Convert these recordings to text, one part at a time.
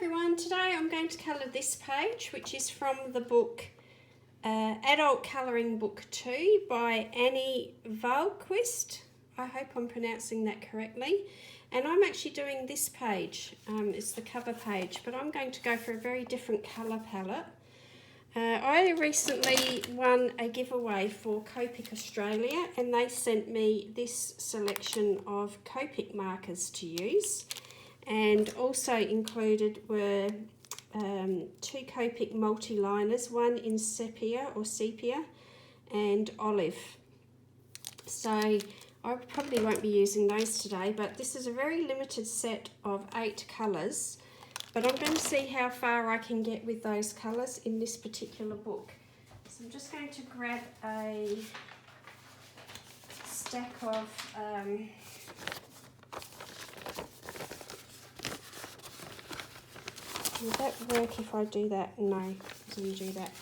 everyone, today I'm going to colour this page, which is from the book Adult Colouring Book 2 by Annie Wahlquist. I hope I'm pronouncing that correctly. And I'm actually doing this page, it's the cover page, but I'm going to go for a very different colour palette. I recently won a giveaway for Copic Australia, and they sent me this selection of Copic markers to use. And also included were two Copic multi-liners, one in sepia and olive. So I probably won't be using those today, but this is a very limited set of 8 colours. But I'm going to see how far I can get with those colours in this particular book. So I'm just going to grab a stack of would that work if I do that? No, let me do that.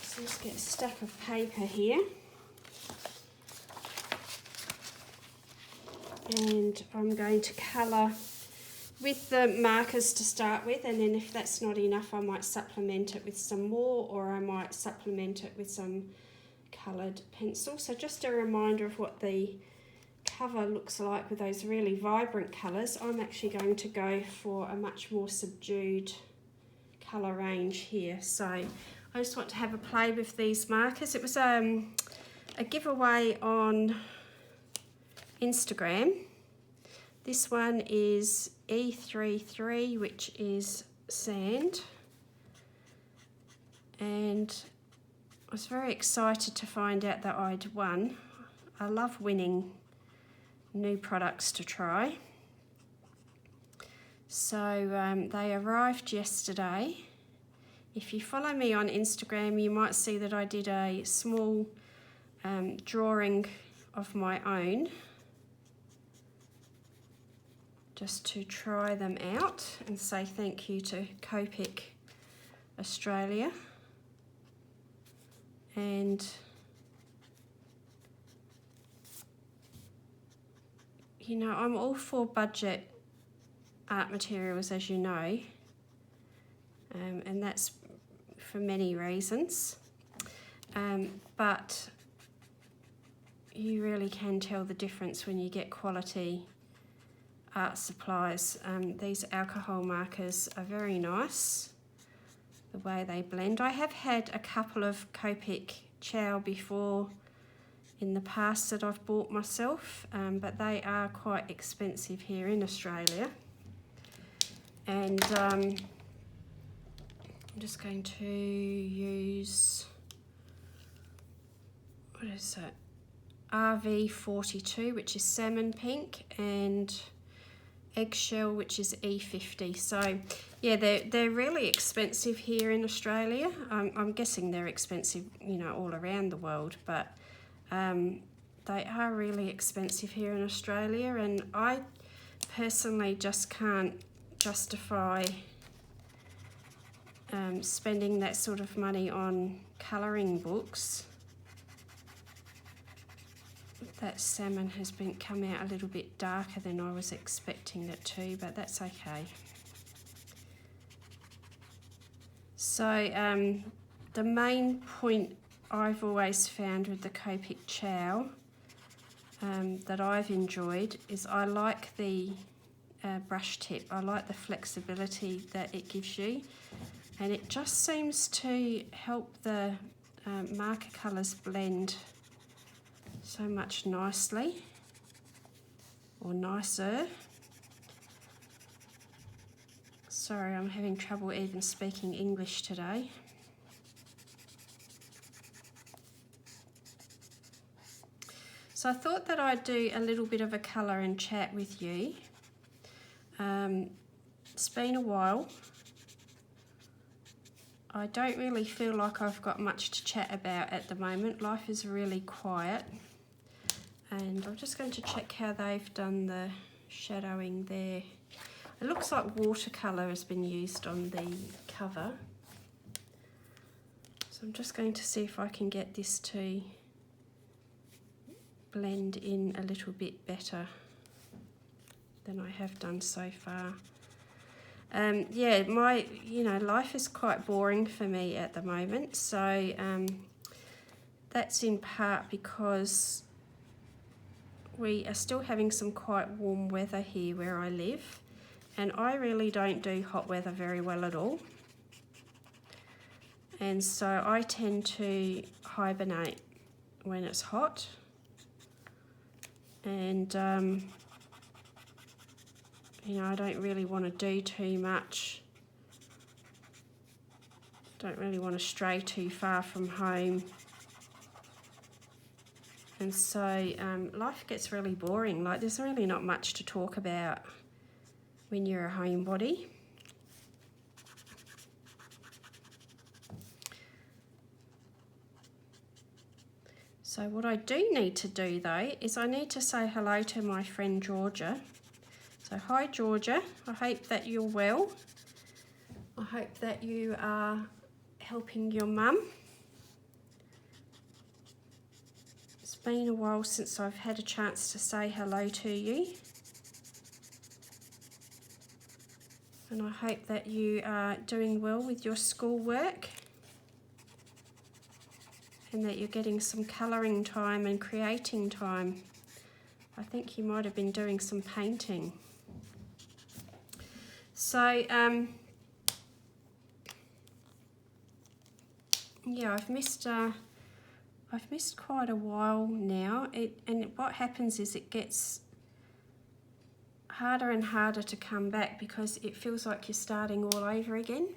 So let's get a stack of paper here. And I'm going to colour with the markers to start with, and then if that's not enough I might supplement it with some more, or I might supplement it with some coloured pencil. So just a reminder of what the cover looks like with those really vibrant colours. I'm actually going to go for a much more subdued colour range here. So I just want to have a play with these markers. It was a giveaway on Instagram. This one is E33, which is sand, and I was very excited to find out that I'd won. I love winning new products to try. So they arrived yesterday. If you follow me on Instagram, you might see that I did a small drawing of my own just to try them out and say thank you to Copic Australia. And you know, I'm all for budget art materials, as you know, and that's for many reasons, but you really can tell the difference when you get quality art supplies. These alcohol markers are very nice, the way they blend. I have had a couple of Copic Ciao before in the past that I've bought myself, but they are quite expensive here in Australia. And I'm just going to use, what is it, RV42, which is salmon pink, and eggshell, which is E50. So yeah, they're really expensive here in Australia. I'm guessing they're expensive, you know, all around the world, but they are really expensive here in Australia, and I personally just can't justify spending that sort of money on colouring books. That salmon has come out a little bit darker than I was expecting it to, but that's okay. So the main point I've always found with the Copic Ciao that I've enjoyed is I like the brush tip. I like the flexibility that it gives you, and it just seems to help the marker colours blend so much nicely, or nicer. Sorry, I'm having trouble even speaking English today. So I thought that I'd do a little bit of a colour and chat with you. It's been a while. I don't really feel like I've got much to chat about at the moment. Life is really quiet. And I'm just going to check how they've done the shadowing there. It looks like watercolour has been used on the cover. So I'm just going to see if I can get this to blend in a little bit better. than I have done so far. Yeah, my life is quite boring for me at the moment, so that's in part because we are still having some quite warm weather here where I live, and I really don't do hot weather very well at all, and so I tend to hibernate when it's hot, and I don't really want to do too much. Don't really want to stray too far from home. And so life gets really boring. Like, there's really not much to talk about when you're a homebody. So what I do need to do though is I need to say hello to my friend Georgia. So hi Georgia, I hope that you're well. I hope that you are helping your mum. It's been a while since I've had a chance to say hello to you. And I hope that you are doing well with your schoolwork and that you're getting some colouring time and creating time. I think you might have been doing some painting. So, yeah, I've missed quite a while now. And what happens is it gets harder and harder to come back because it feels like you're starting all over again.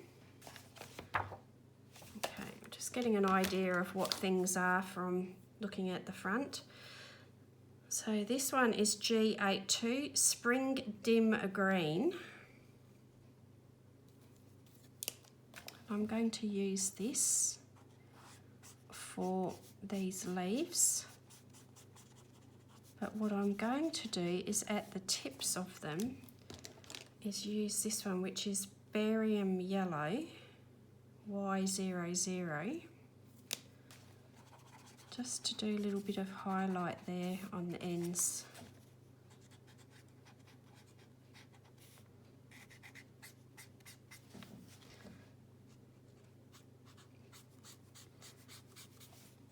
Okay, just getting an idea of what things are from looking at the front. So this one is G82 Spring Dim Green. I'm going to use this for these leaves, but what I'm going to do is at the tips of them is use this one, which is Barium Yellow Y00, just to do a little bit of highlight there on the ends.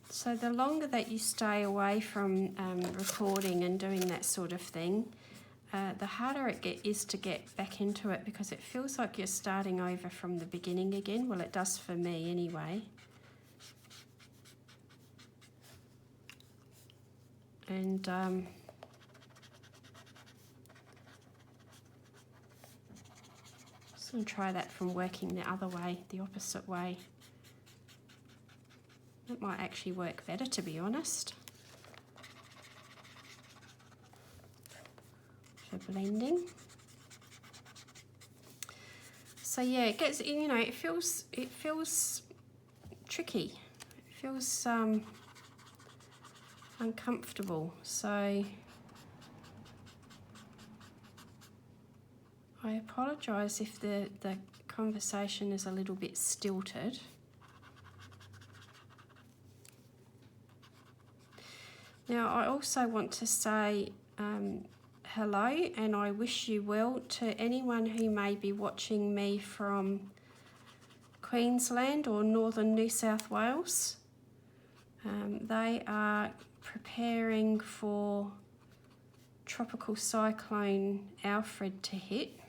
So the longer that you stay away from recording and doing that sort of thing, the harder it is to get back into it because it feels like you're starting over from the beginning again. Well, it does for me anyway. And just going to try that from working the other way, the opposite way. That might actually work better, to be honest. For blending. So yeah, it gets, it feels tricky. It feels uncomfortable. So I apologise if the conversation is a little bit stilted. Now, I also want to say hello and I wish you well to anyone who may be watching me from Queensland or northern New South Wales. They are preparing for Tropical Cyclone Alfred to hit.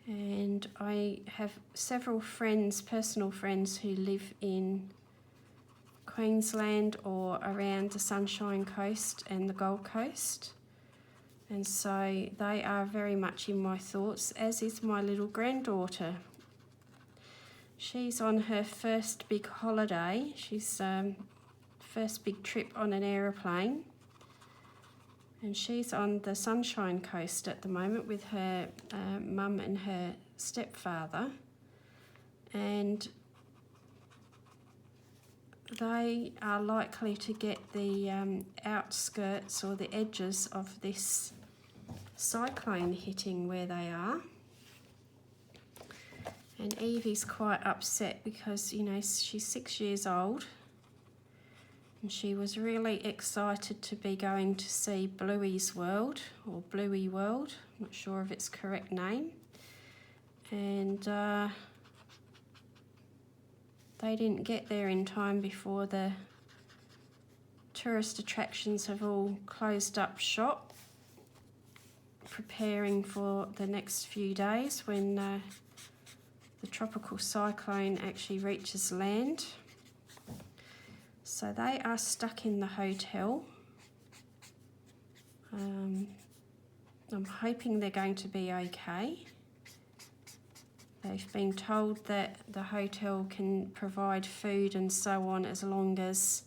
And I have several friends, personal friends, who live in Queensland or around the Sunshine Coast and the Gold Coast, and so they are very much in my thoughts, as is my little granddaughter. She's on her first big holiday. She's first big trip on an aeroplane, and she's on the Sunshine Coast at the moment with her mum and her stepfather, and they are likely to get the outskirts or the edges of this cyclone hitting where they are. And Evie's quite upset because, she's 6 years old And she was really excited to be going to see Bluey's World, or Bluey World, I'm not sure of its correct name. And they didn't get there in time before the tourist attractions have all closed up shop, preparing for the next few days when the tropical cyclone actually reaches land. So they are stuck in the hotel. I'm hoping they're going to be okay. They've been told that the hotel can provide food and so on as long as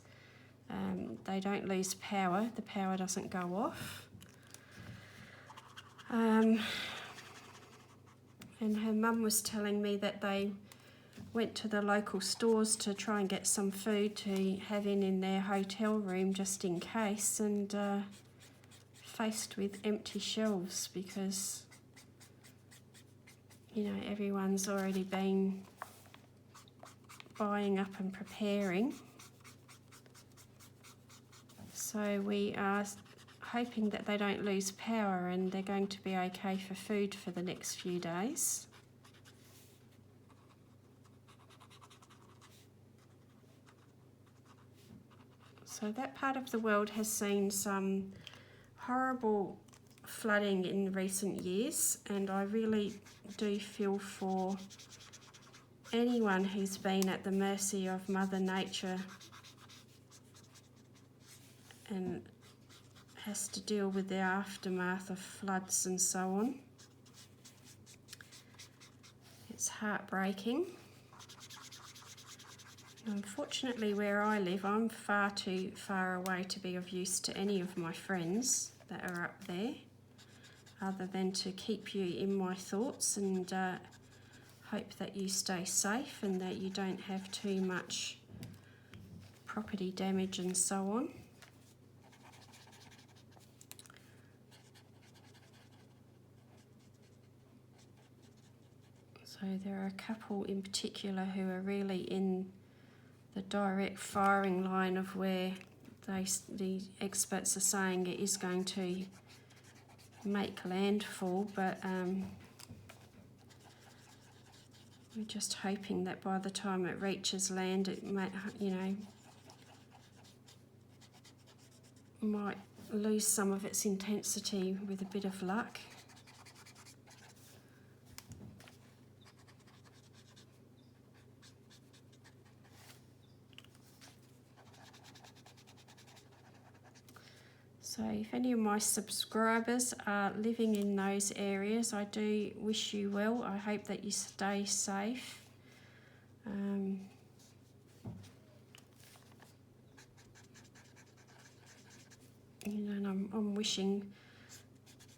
they don't lose power. The power doesn't go off. And her mum was telling me that they went to the local stores to try and get some food to have in their hotel room just in case, and faced with empty shelves because, you know, everyone's already been buying up and preparing. So we are hoping that they don't lose power and they're going to be okay for food for the next few days. So that part of the world has seen some horrible flooding in recent years, and I really do feel for anyone who's been at the mercy of Mother Nature and has to deal with the aftermath of floods and so on. It's heartbreaking. Unfortunately, where I live, I'm far too far away to be of use to any of my friends that are up there, other than to keep you in my thoughts and hope that you stay safe and that you don't have too much property damage and so on. So there are a couple in particular who are really in the direct firing line of where the experts are saying it is going to make landfall, but we're just hoping that by the time it reaches land, it might, you know, might lose some of its intensity with a bit of luck. So if any of my subscribers are living in those areas, I do wish you well. I hope that you stay safe. You know, and I'm wishing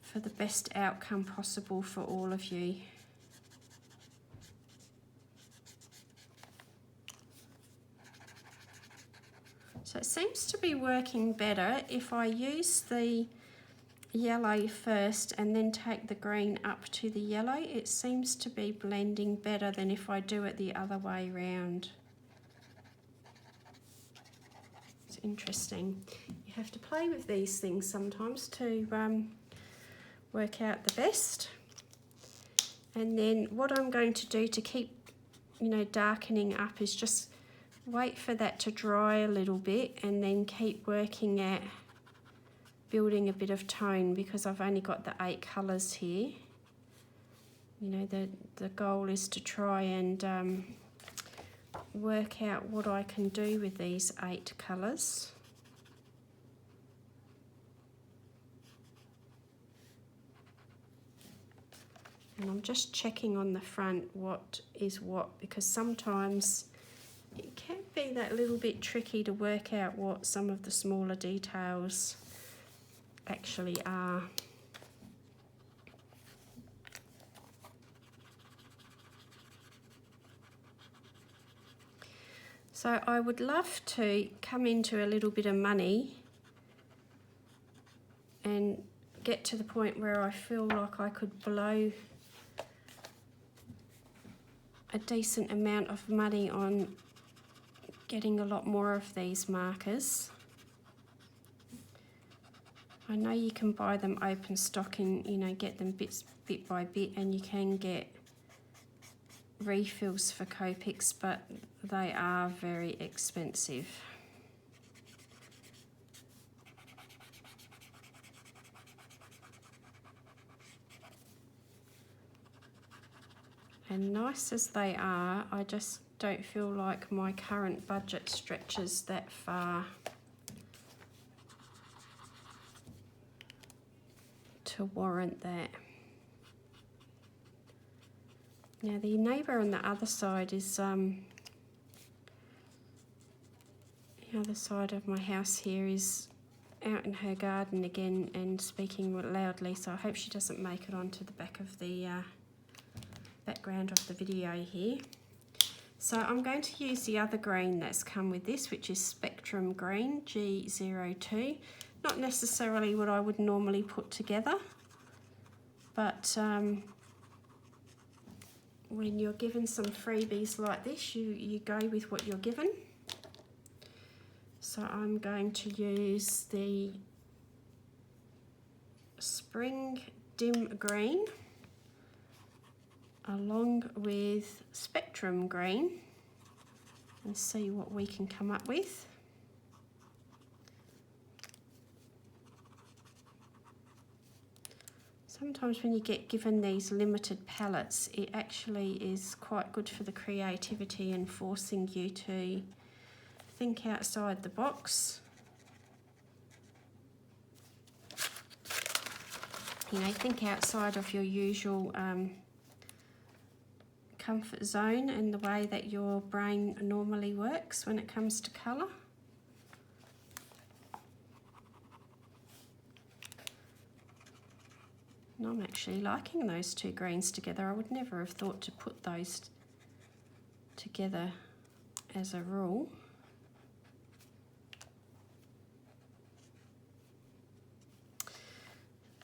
for the best outcome possible for all of you. So it seems to be working better if I use the yellow first and then take the green up to the yellow. It seems to be blending better than if I do it the other way round. It's interesting. You have to play with these things sometimes to work out the best. And then what I'm going to do to keep, you know, darkening up is just wait for that to dry a little bit and then keep working at building a bit of tone, because I've only got the 8 colours here. You know, the goal is to try and work out what I can do with these 8 colours. And I'm just checking on the front what is what, because sometimes it can be that little bit tricky to work out what some of the smaller details actually are. So I would love to come into a little bit of money and get to the point where I feel like I could blow a decent amount of money on getting a lot more of these markers. I know you can buy them open stock and, you know, get them bit by bit, and you can get refills for Copics, but they are very expensive. And nice as they are, I just don't feel like my current budget stretches that far to warrant that. Now the neighbour on the other side is the other side of my house here is out in her garden again and speaking loudly, so I hope she doesn't make it onto the back of the background of the video here. So I'm going to use the other green that's come with this, which is Spectrum Green G02. Not necessarily what I would normally put together, but when you're given some freebies like this, you go with what you're given. So I'm going to use the Spring Dim Green along with Spectrum Green and see what we can come up with. Sometimes when you get given these limited palettes, it actually is quite good for the creativity and forcing you to think outside the box. You know, think outside of your usual comfort zone and the way that your brain normally works when it comes to colour. And I'm actually liking those two greens together. I would never have thought to put those together as a rule.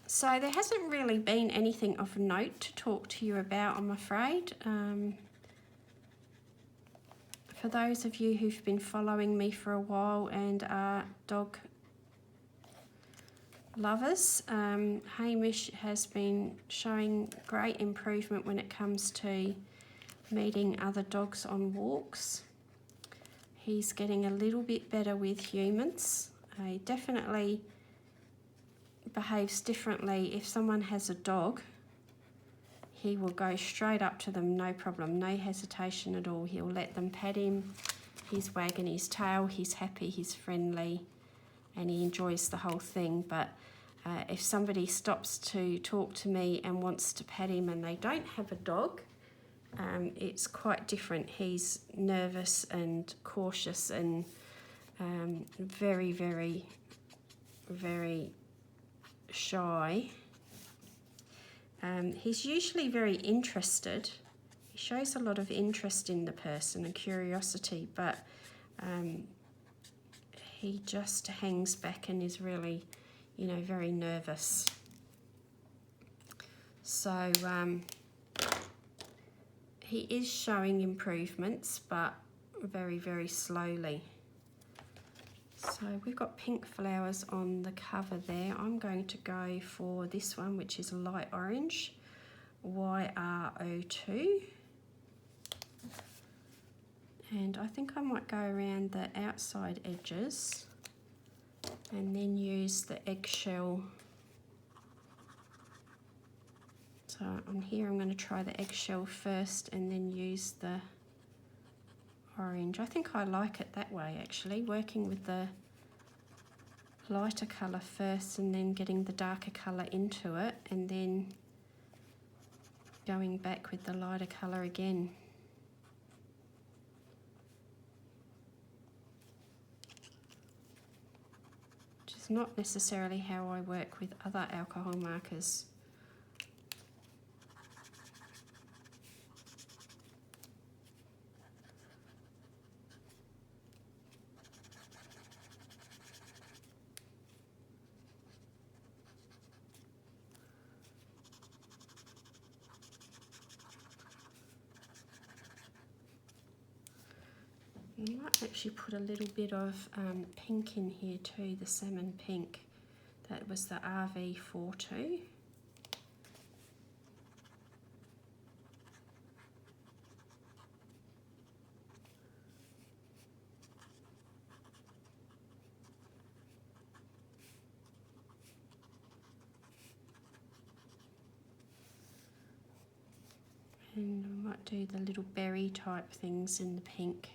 So there hasn't really been anything of note to talk to you about, I'm afraid. For those of you who've been following me for a while and are dog lovers, Hamish has been showing great improvement when it comes to meeting other dogs on walks. He's getting a little bit better with humans. He definitely behaves differently. If someone has a dog, he will go straight up to them, no problem, no hesitation at all. He'll let them pet him, he's wagging his tail, he's happy, he's friendly, and he enjoys the whole thing. But if somebody stops to talk to me and wants to pet him and they don't have a dog, it's quite different. He's nervous and cautious and very, very, very shy. He's usually very interested. He shows a lot of interest in the person and curiosity, but he just hangs back and is really, you know, very nervous. So he is showing improvements, but very, very slowly. So we've got pink flowers on the cover there. I'm going to go for this one, which is light orange, YR02. And I think I might go around the outside edges and then use the eggshell. So on here I'm going to try the eggshell first and then use the orange. I think I like it that way actually, working with the lighter colour first and then getting the darker colour into it and then going back with the lighter colour again. Which is not necessarily how I work with other alcohol markers. I might actually put a little bit of pink in here too, the salmon pink. That was the RV42. And I might do the little berry type things in the pink.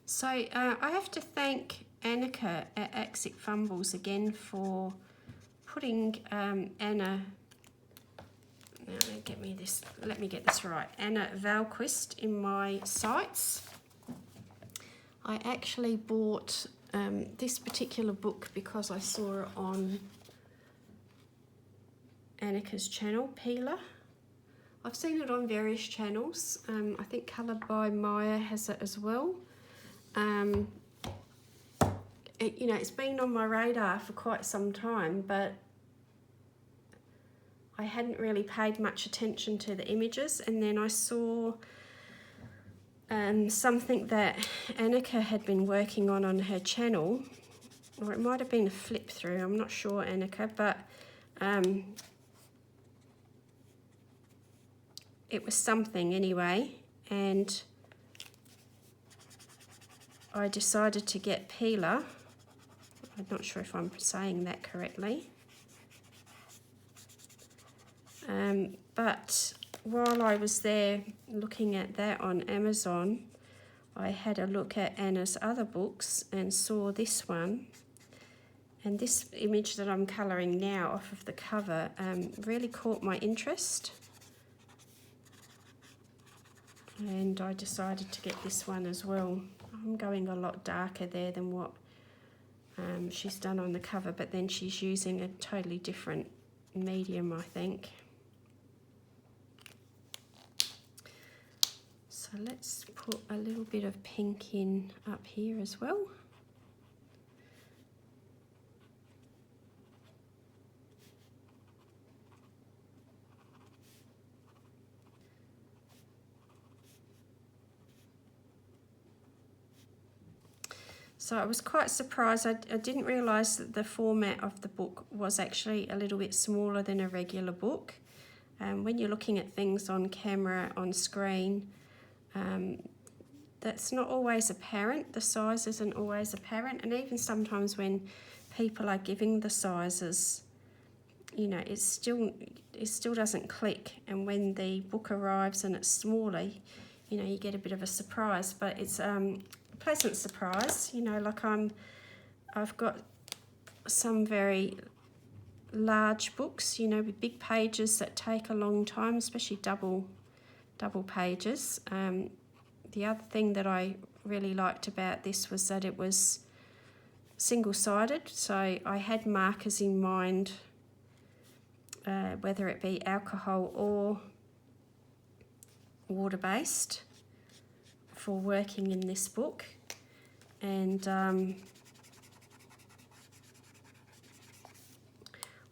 So I have to thank Annika at Axic Fumbles again for putting Anna, now let me get this right, Anna Valquist in my sights. I actually bought this particular book because I saw it on Annika's channel, Peeler. I've seen it on various channels. I think Coloured by Maya has it as well. You know, it's been on my radar for quite some time, but I hadn't really paid much attention to the images, and then I saw something that Annika had been working on her channel, or it might have been a flip through, I'm not sure, Annika, but it was something anyway, and I decided to get Peeler. I'm not sure if I'm saying that correctly. But while I was there looking at that on Amazon, I had a look at Anna's other books and saw this one. And this image that I'm colouring now off of the cover really caught my interest. And I decided to get this one as well. I'm going a lot darker there than what she's done on the cover, but then she's using a totally different medium, I think. So let's put a little bit of pink in up here as well. So I was quite surprised. I didn't realise that the format of the book was actually a little bit smaller than a regular book. When you're looking at things on camera, on screen, that's not always apparent. The size isn't always apparent, and even sometimes when people are giving the sizes, you know, it still doesn't click. And when the book arrives and it's smaller, you know, you get a bit of a surprise. But it's pleasant surprise, you know, like I've got some very large books, you know, with big pages that take a long time, especially double pages. The other thing that I really liked about this was that it was single-sided, so I had markers in mind, whether it be alcohol or water-based, for working in this book. And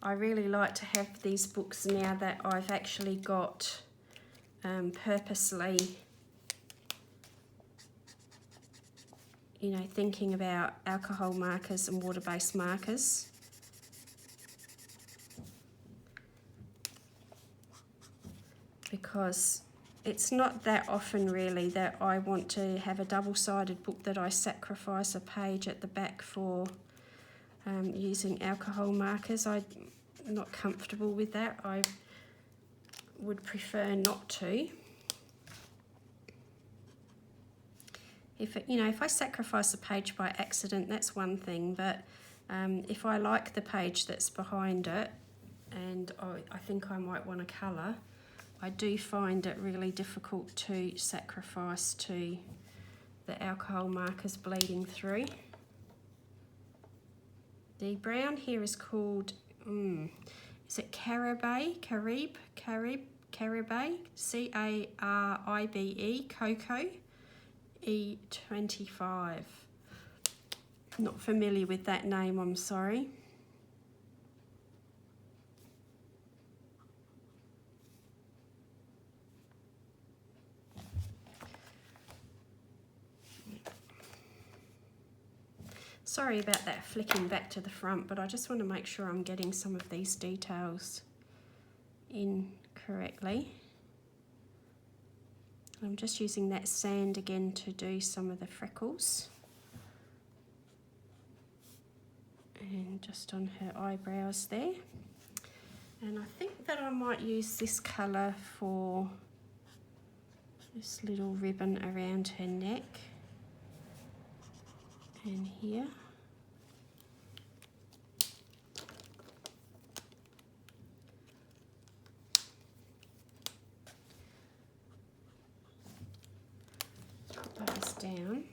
I really like to have these books now that I've actually got purposely, you know, thinking about alcohol markers and water-based markers. Because it's not that often really that I want to have a double-sided book that I sacrifice a page at the back for using alcohol markers. I'm not comfortable with that. I would prefer not to. If I sacrifice a page by accident, that's one thing, but if I like the page that's behind it and I think I might want to colour, I do find it really difficult to sacrifice to the alcohol markers bleeding through. The brown here is called, is it Caribe, C-A-R-I-B-E, Cocoa, E25. Not familiar with that name, I'm sorry. Sorry about that flicking back to the front, but I just want to make sure I'm getting some of these details in correctly. I'm just using that sand again to do some of the freckles. And just on her eyebrows there. And I think that I might use this colour for this little ribbon around her neck and here. Put those down.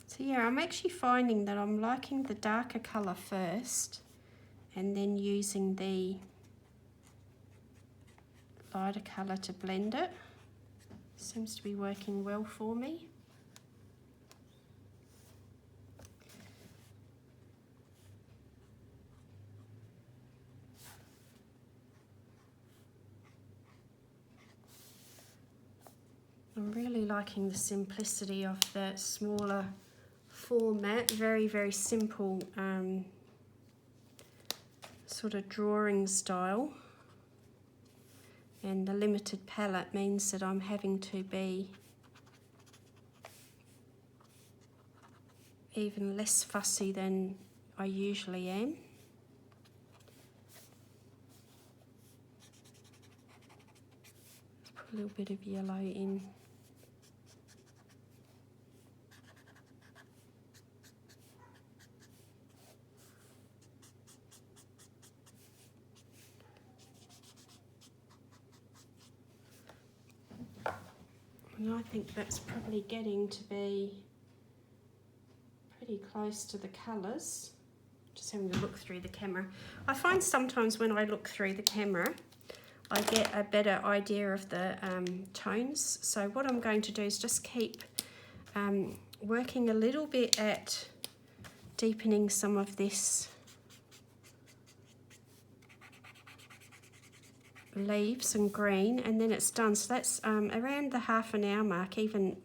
So yeah, I'm actually finding that I'm liking the darker colour first and then using the lighter colour to blend it. Seems to be working well for me. I'm really liking the simplicity of the smaller format, very, very simple sort of drawing style. And the limited palette means that I'm having to be even less fussy than I usually am. Let's put a little bit of yellow in. And I think that's probably getting to be pretty close to the colours. Just having a look through the camera. I find sometimes when I look through the camera, I get a better idea of the tones. So what I'm going to do is just keep working a little bit at deepening some of this leaves and green, and then it's done. So that's around the half an hour mark. Even,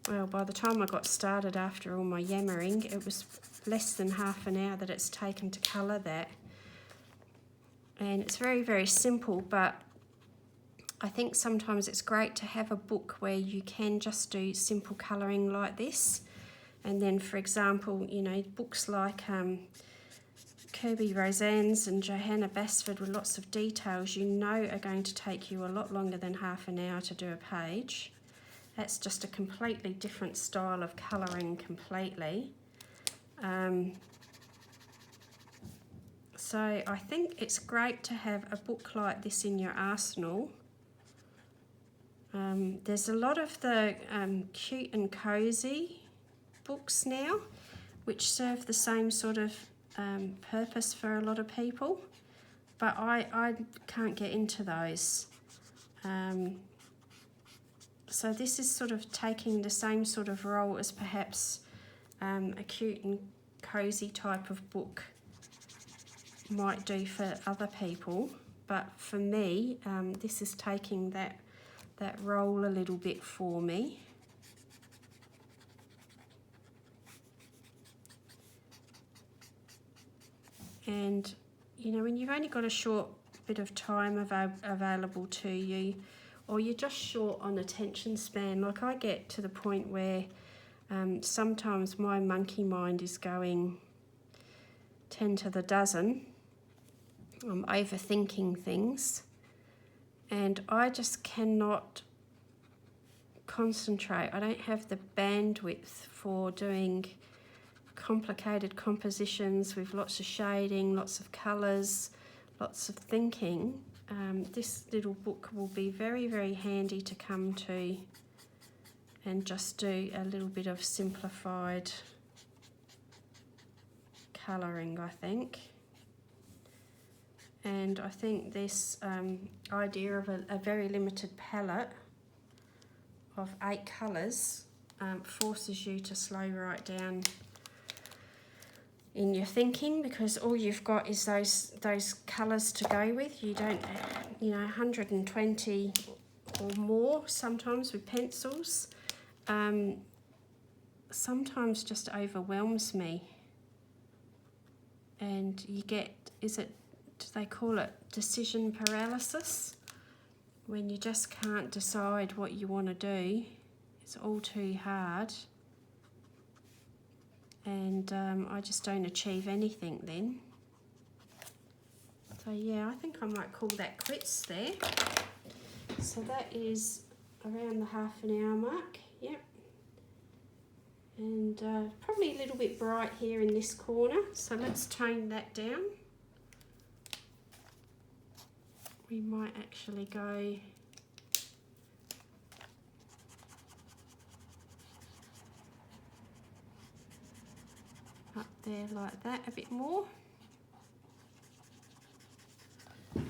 well, by the time I got started after all my yammering, it was less than half an hour that it's taken to colour that. And it's very, very simple, but I think sometimes it's great to have a book where you can just do simple colouring like this. And then, for example, you know, books like Kirby Roseanne's and Johanna Basford with lots of details, you know, are going to take you a lot longer than half an hour to do a page. That's just a completely different style of colouring completely. So I think it's great to have a book like this in your arsenal. There's a lot of the cute and cozy books now, which serve the same sort of purpose for a lot of people, but I can't get into those. So this is sort of taking the same sort of role as perhaps a cute and cozy type of book might do for other people, but for me, this is taking that role a little bit for me. And you know, when you've only got a short bit of time available to you, or you're just short on attention span, like I get to the point where sometimes my monkey mind is going 10 to the dozen. I'm overthinking things, and I just cannot concentrate. I don't have the bandwidth for doing complicated compositions with lots of shading, lots of colours, lots of thinking. this little book will be very, very handy to come to and just do a little bit of simplified colouring, I think. And I think this idea of a very limited palette of 8 colours forces you to slow right down in your thinking, because all you've got is those colours to go with. You don't, 120 or more sometimes with pencils. Sometimes just overwhelms me, and you get, do they call it decision paralysis? When you just can't decide what you want to do, it's all too hard. And I just don't achieve anything then. So yeah, I think I might call that quits there. So that is around the half an hour mark, yep. And probably a little bit bright here in this corner, so let's tone that down. We might actually go up there like that a bit more. And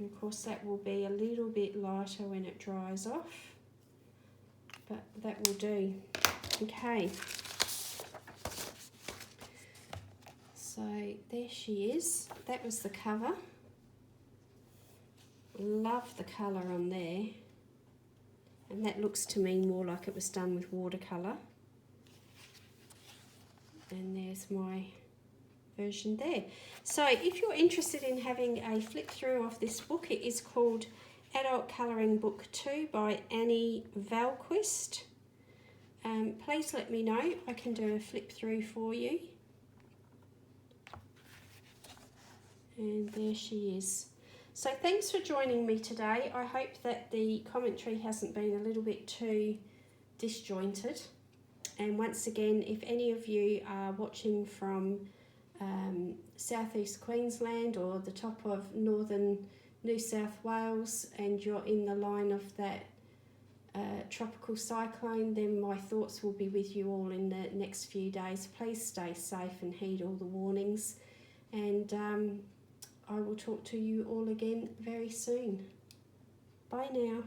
of course that will be a little bit lighter when it dries off, but that will do. Okay, so there she is. That was the cover. Love the colour on there, and that looks to me more like it was done with watercolour. And there's my version there. So if you're interested in having a flip through of this book, it is called Adult Colouring Book 2 by Annie Valquist. Please let me know. I can do a flip through for you. And there she is. So thanks for joining me today. I hope that the commentary hasn't been a little bit too disjointed. And once again, if any of you are watching from southeast Queensland or the top of northern New South Wales, and you're in the line of that tropical cyclone, then my thoughts will be with you all in the next few days. Please stay safe and heed all the warnings, and I will talk to you all again very soon. Bye now.